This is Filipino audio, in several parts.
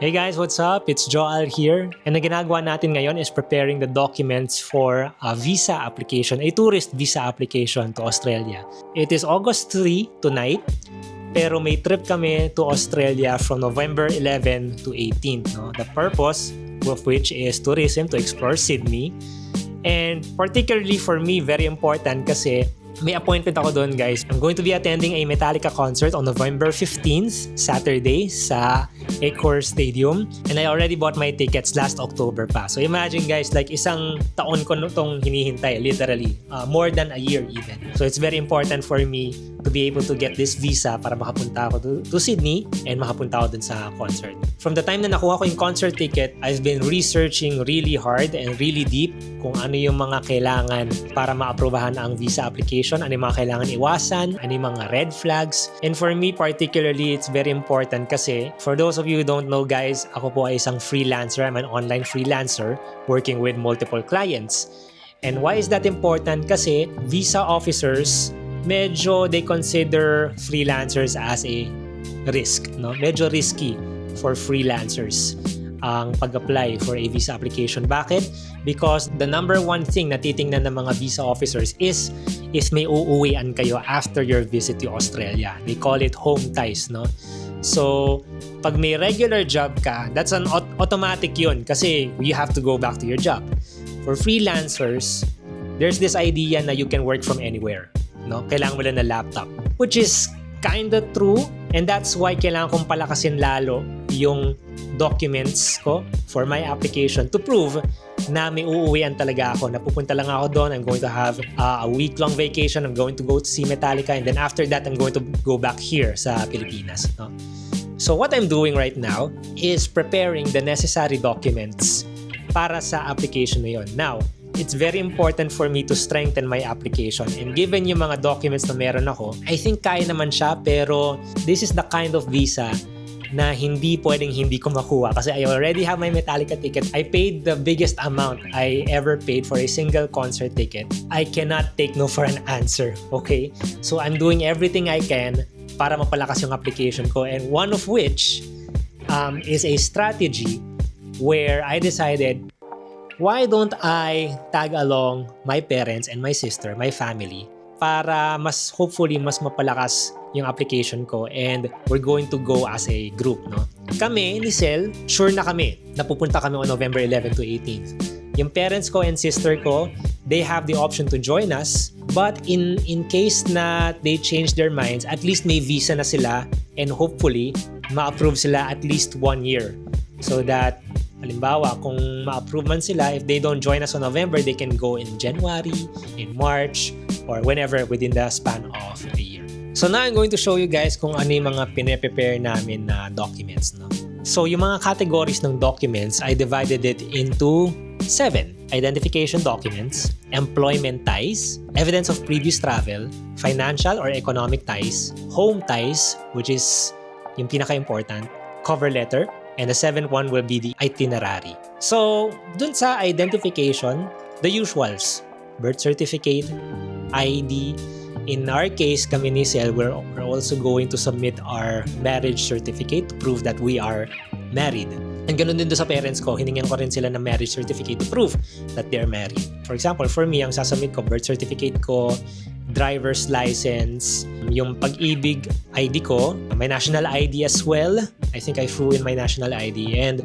Hey guys, what's up? It's Joel here. And ang ginagawa natin ngayon is preparing the documents for a visa application, a tourist visa application to Australia. It is August 3 tonight, pero may trip kami to Australia from November 11 to 18. No? The purpose of which is tourism, to explore Sydney. And particularly for me, very important kasi may appointment ako doon, guys. I'm going to be attending a Metallica concert on November 15th, Saturday, sa Accor Stadium. And I already bought my tickets last October pa. So imagine, guys, like isang taon ko itong hinihintay, literally. More than a year even. So it's very important for me to be able to get this visa para makapunta ako to Sydney and makapunta ako dun sa concert. From the time na nakuha ko yung concert ticket, I've been researching really hard and really deep kung ano yung mga kailangan para ma-aprobahan ang visa application, ano yung mga kailangan iwasan, ano yung mga red flags. And for me particularly, it's very important kasi for those of you who don't know, guys, ako po ay isang freelancer. I'm an online freelancer working with multiple clients. And why is that important? Kasi visa officers, medyo they consider freelancers as a risk, no? Medyo risky for freelancers ang pag-apply for a visa application. Bakit? Because the number one thing na titingnan ng mga visa officers is if may uuwian kayo after your visit to Australia. They call it home ties, no? So, pag may regular job ka, that's an automatic yun kasi you have to go back to your job. For freelancers, there's this idea na you can work from anywhere. No? Kailangan mo lang na laptop. Which is kinda true, and that's why kailangan kong palakasin lalo yung documents ko for my application to prove na may uuwian talaga ako. Napupunta lang ako doon. I'm going to have a week-long vacation. I'm going to go to see Metallica, and then after that, I'm going to go back here sa Pilipinas. No? So what I'm doing right now is preparing the necessary documents para sa application na yun. Now, it's very important for me to strengthen my application. And given yung mga documents na meron ako, I think kaya naman siya, pero this is the kind of visa na hindi pwedeng hindi ko makuha kasi I already have my Metallica ticket. I paid the biggest amount I ever paid for a single concert ticket. I cannot take no for an answer, okay? So I'm doing everything I can para mapalakas yung application ko, and one of which is a strategy where I decided, why don't I tag along my parents and my sister, my family, para hopefully mas mapalakas yung application ko, and we're going to go as a group, no? Kami ni Sel, sure na kami na pupunta kami on November 11 to 18th. Yung parents ko and sister ko, they have the option to join us, but in case na they change their minds, at least may visa na sila, and hopefully ma-approve sila at least 1 year. So that halimbawa, kung ma-approve man sila, if they don't join us on November, they can go in January, in March, or whenever within the span of a year. So now I'm going to show you guys kung ano yung mga pine-prepare namin na documents. No? So yung mga categories ng documents, I divided it into 7. Identification documents, employment ties, evidence of previous travel, financial or economic ties, home ties, which is yung pinaka-important, cover letter, and the 7th one will be the itinerary. So, dun sa identification, the usuals, birth certificate, ID. In our case, kami ni Sel, we're also going to submit our marriage certificate to prove that we are married. And ganun din doon sa parents ko, hiningyan ko rin sila ng marriage certificate to prove that they're married. For example, for me, ang sasubmit ko, birth certificate ko, driver's license, yung pag-ibig ID ko, my national ID as well. I think I threw in my national ID, and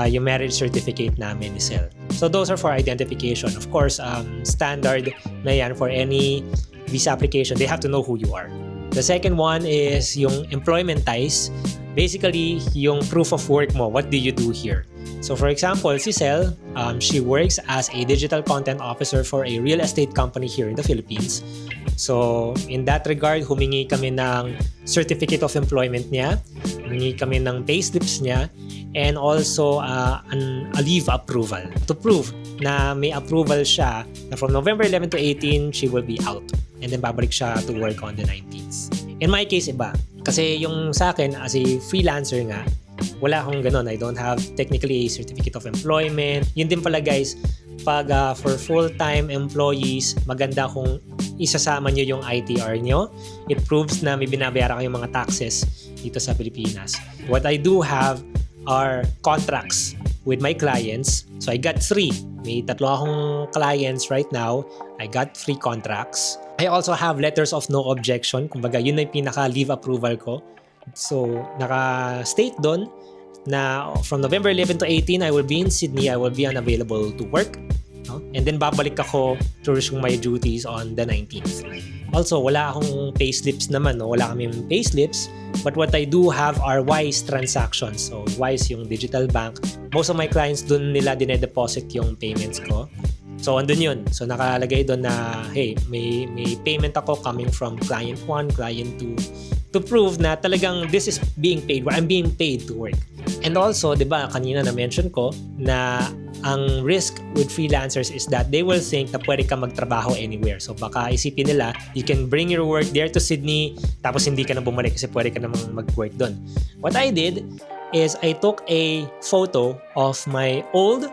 yung marriage certificate namin ni Sel. So those are for identification. Of course, standard na yan for any visa application. They have to know who you are. The second one is yung employment ties. Basically, yung proof of work mo. What do you do here? So for example, si Sel, she works as a digital content officer for a real estate company here in the Philippines. So in that regard, humingi kami ng certificate of employment niya, humingi kami ng payslips niya, and also a leave approval to prove na may approval siya na from November 11 to 18, she will be out. And then babalik siya to work on the 19th. In my case, iba. Kasi yung sa akin, as a freelancer nga, wala akong ganun. I don't have technically a certificate of employment. Yun din pala, guys, pag for full-time employees, maganda kung isasama nyo yung ITR nyo. It proves na may binabayaran kayong mga taxes dito sa Pilipinas. What I do have are contracts with my clients. So I got 3. May 3 akong clients right now. I got 3 contracts. I also have letters of no objection. Kumbaga, yun na yung pinaka-leave approval ko. So, naka-state doon na from November 11 to 18, I will be in Sydney. I will be unavailable to work. No? And then, babalik ako to resume my duties on the 19th. Also, wala akong payslips naman. No? Wala kaming payslips. But what I do have are Wise transactions. So, Wise yung digital bank. Most of my clients, dun nila dinedeposit yung payments ko. So, andun yun. So, nakalagay doon na, hey, may payment ako coming from client 1, client 2 to prove na talagang this is being paid, where I'm being paid to work. And also, di ba, kanina na-mention ko na ang risk with freelancers is that they will think na pwede ka magtrabaho anywhere. So baka isipin nila, you can bring your work there to Sydney tapos hindi ka na bumalik kasi pwede ka namang mag-work doon. What I did is I took a photo of my old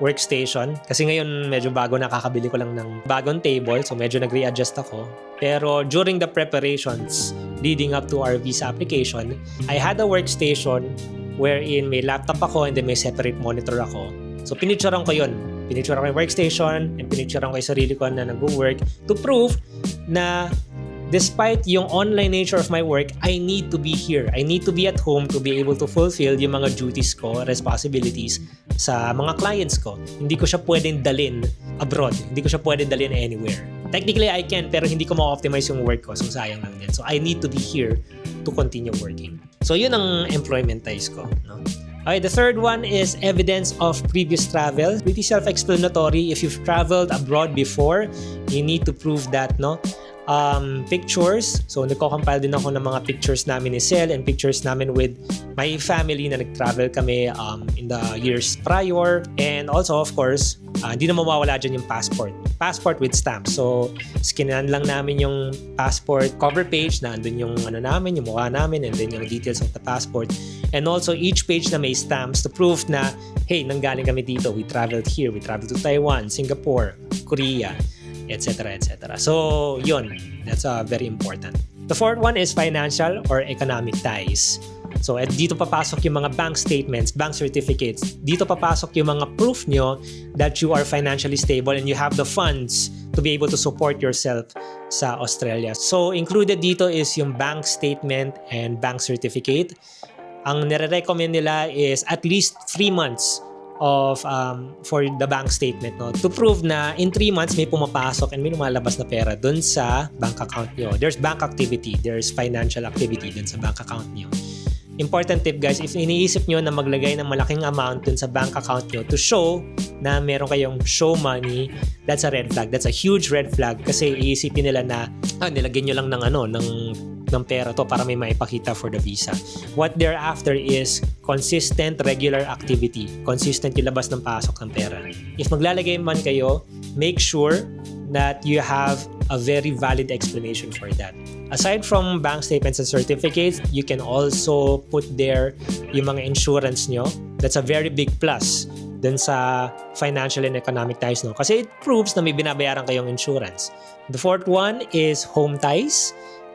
workstation kasi ngayon medyo bago, nakakabili ko lang ng bagong table, so medyo nag-readjust ako. Pero during the preparations leading up to our visa application, I had a workstation wherein may laptop ako and then may separate monitor ako. So pinicturean ko yun. Pinicturean ko yung workstation and pinicturean ko yung sarili ko na nag-work to prove na despite yung online nature of my work, I need to be here. I need to be at home to be able to fulfill yung mga duties ko, responsibilities sa mga clients ko. Hindi ko siya pwedeng dalhin abroad. Hindi ko siya pwedeng dalhin anywhere. Technically, I can, pero hindi ko ma-optimize yung work ko. So, sayang lang din. So, I need to be here to continue working. So, yun ang employment ties ko. No? Okay, the third one is evidence of previous travel. Pretty self-explanatory. If you've traveled abroad before, you need to prove that, no? Pictures. So, nagko-compile din ako ng mga pictures namin ni Sel and pictures namin with my family na nag-travel kami in the years prior. And also, of course, hindi na mawawala dyan yung passport. Passport with stamp. So, skinan lang namin yung passport cover page na andun yung ano namin, yung mukha namin, and then yung details of the passport. And also, each page na may stamps to prove na, hey, nanggaling kami dito. We traveled here. We traveled to Taiwan, Singapore, Korea, etc. etc. So, yun. That's very important. The fourth one is financial or economic ties. So, dito papasok yung mga bank statements, bank certificates. Dito papasok yung mga proof nyo that you are financially stable and you have the funds to be able to support yourself sa Australia. So, included dito is yung bank statement and bank certificate. Ang nire-recommend nila is at least 3 months of for the bank statement, no, to prove na in 3 months may pumapasok and may lumalabas na pera dun sa bank account nyo. There's bank activity, there's financial activity dun sa bank account nyo. Important tip guys, if iniisip nyo na maglagay ng malaking amount dun sa bank account nyo to show na meron kayong show money, that's a red flag. That's a huge red flag kasi iisipin nila na nilagyan nyo lang ng pera to para may maipakita for the visa. What they're after is consistent, regular activity. Consistent yung labas ng pasok ng pera. If maglalagay man kayo, make sure that you have a very valid explanation for that. Aside from bank statements and certificates, you can also put there yung mga insurance nyo. That's a very big plus dun sa financial and economic ties, no? Kasi it proves na may binabayaran kayong insurance. The fourth one is home ties.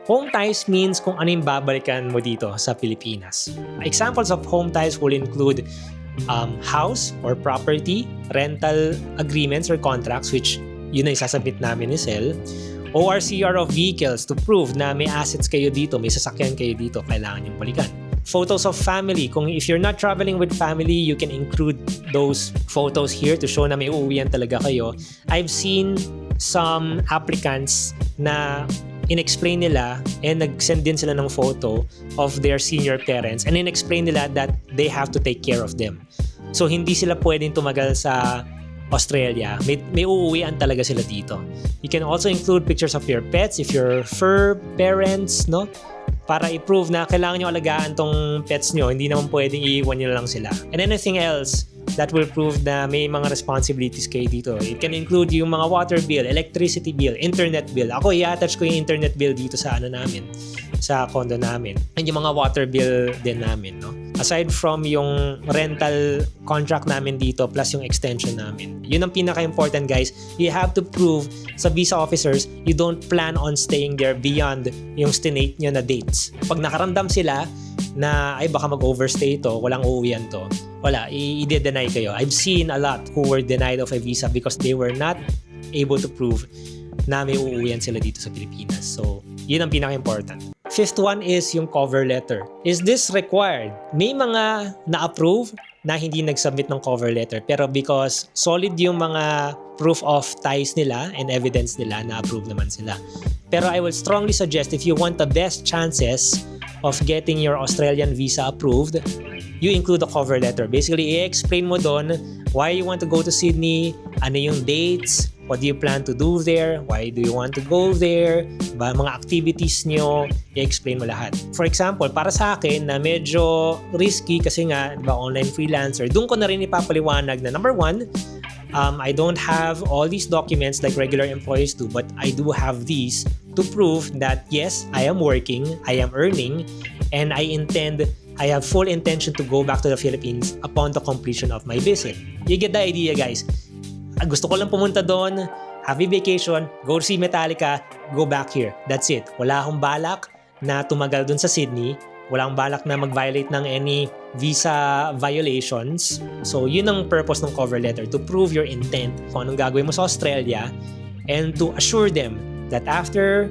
Home ties means kung ano yung babalikan mo dito sa Pilipinas. Examples of home ties will include house or property, rental agreements or contracts, which yun na isasabit namin ni Sel, ORCR of vehicles to prove na may assets kayo dito, may sasakyan kayo dito, kailangan yung balikan. Photos of family. Kung if you're not traveling with family, you can include those photos here to show na may uuwian talaga kayo. I've seen some applicants na in-explain nila and nag-send din sila ng photo of their senior parents and in-explain nila that they have to take care of them. So, hindi sila pwedeng tumagal sa Australia. May uuwian talaga sila dito. You can also include pictures of your pets if you're fur parents, no? Para i-prove na kailangan nyo alagaan tong pets nyo, hindi naman pwedeng iiwan nyo lang sila. And anything else that will prove na may mga responsibilities kayo dito. It can include yung mga water bill, electricity bill, internet bill. Ako, i-attach ko yung internet bill dito sa namin, sa condo namin. And yung mga water bill din namin, no? Aside from yung rental contract namin dito plus yung extension namin. Yun ang pinaka-important guys. You have to prove sa visa officers, you don't plan on staying there beyond yung stinate nyo na dates. Pag nakaramdam sila na ay baka mag-overstay to, walang uuwian to, wala, i-deny kayo. I've seen a lot who were denied of a visa because they were not able to prove na may uuwian sila dito sa Pilipinas. So, yun ang pinaka-important. Fifth one is yung cover letter. Is this required? May mga na-approve na hindi nag-submit ng cover letter, pero because solid yung mga proof of ties nila and evidence nila, na-approve naman sila. Pero I will strongly suggest, if you want the best chances of getting your Australian visa approved, you include the cover letter. Basically, i-explain mo doon why you want to go to Sydney, ano yung dates, what do you plan to do there, why do you want to go there, mga activities nyo, i-explain mo lahat. For example, para sa akin na medyo risky kasi nga, online freelancer, doon ko na rin ipapaliwanag na number one, I don't have all these documents like regular employees do, but I do have these to prove that yes, I am working, I am earning, and I have full intention to go back to the Philippines upon the completion of my visit. You get the idea, guys. Gusto ko lang pumunta doon, have a vacation, go see Metallica, go back here. That's it. Wala akong balak na tumagal doon sa Sydney. Wala akong balak na mag-violate ng any visa violations. So, yun ang purpose ng cover letter, to prove your intent kung anong gagawin mo sa Australia and to assure them that after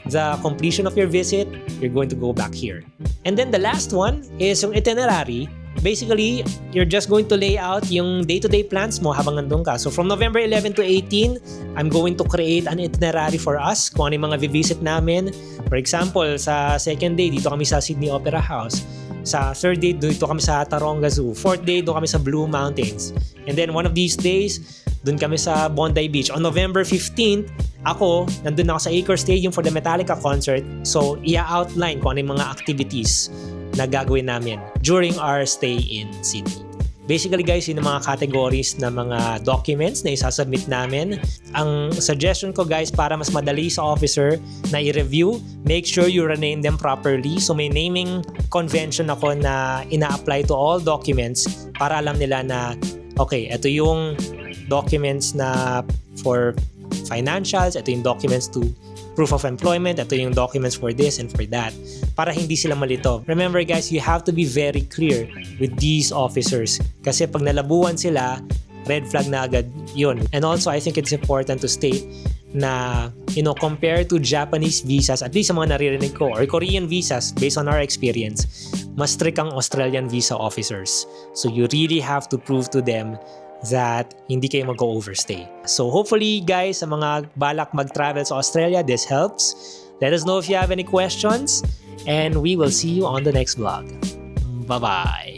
the completion of your visit, you're going to go back here. And then the last one is yung itinerary. Basically, you're just going to lay out yung day-to-day plans mo habang nandun ka. So from November 11 to 18, I'm going to create an itinerary for us kung ano yung mga visit namin. For example, sa second day, dito kami sa Sydney Opera House. Sa third day, dito kami sa Taronga Zoo. Fourth day, doon kami sa Blue Mountains. And then one of these days, doon kami sa Bondi Beach. On November 15th, nandun ako sa Acre Stadium for the Metallica concert. So, i-outline kung ano yung mga activities na gagawin namin during our stay in Sydney. Basically guys, yun ang mga categories na mga documents na isasubmit namin. Ang suggestion ko guys, para mas madali sa officer na i-review, make sure you rename them properly. So may naming convention ako na ina-apply to all documents para alam nila na okay, ito yung documents na for financials, ito yung documents to proof of employment, ito yung documents for this and for that, para hindi sila malito. Remember guys, you have to be very clear with these officers kasi pag nalabuan sila, red flag na agad yun. And also, I think it's important to state na, compared to Japanese visas, at least sa mga naririnig ko, or Korean visas, based on our experience, mas strict ang Australian visa officers. So you really have to prove to them that hindi kayo mag-overstay. So hopefully guys, sa mga balak mag-travel sa Australia, this helps. Let us know if you have any questions and we will see you on the next vlog. Bye-bye!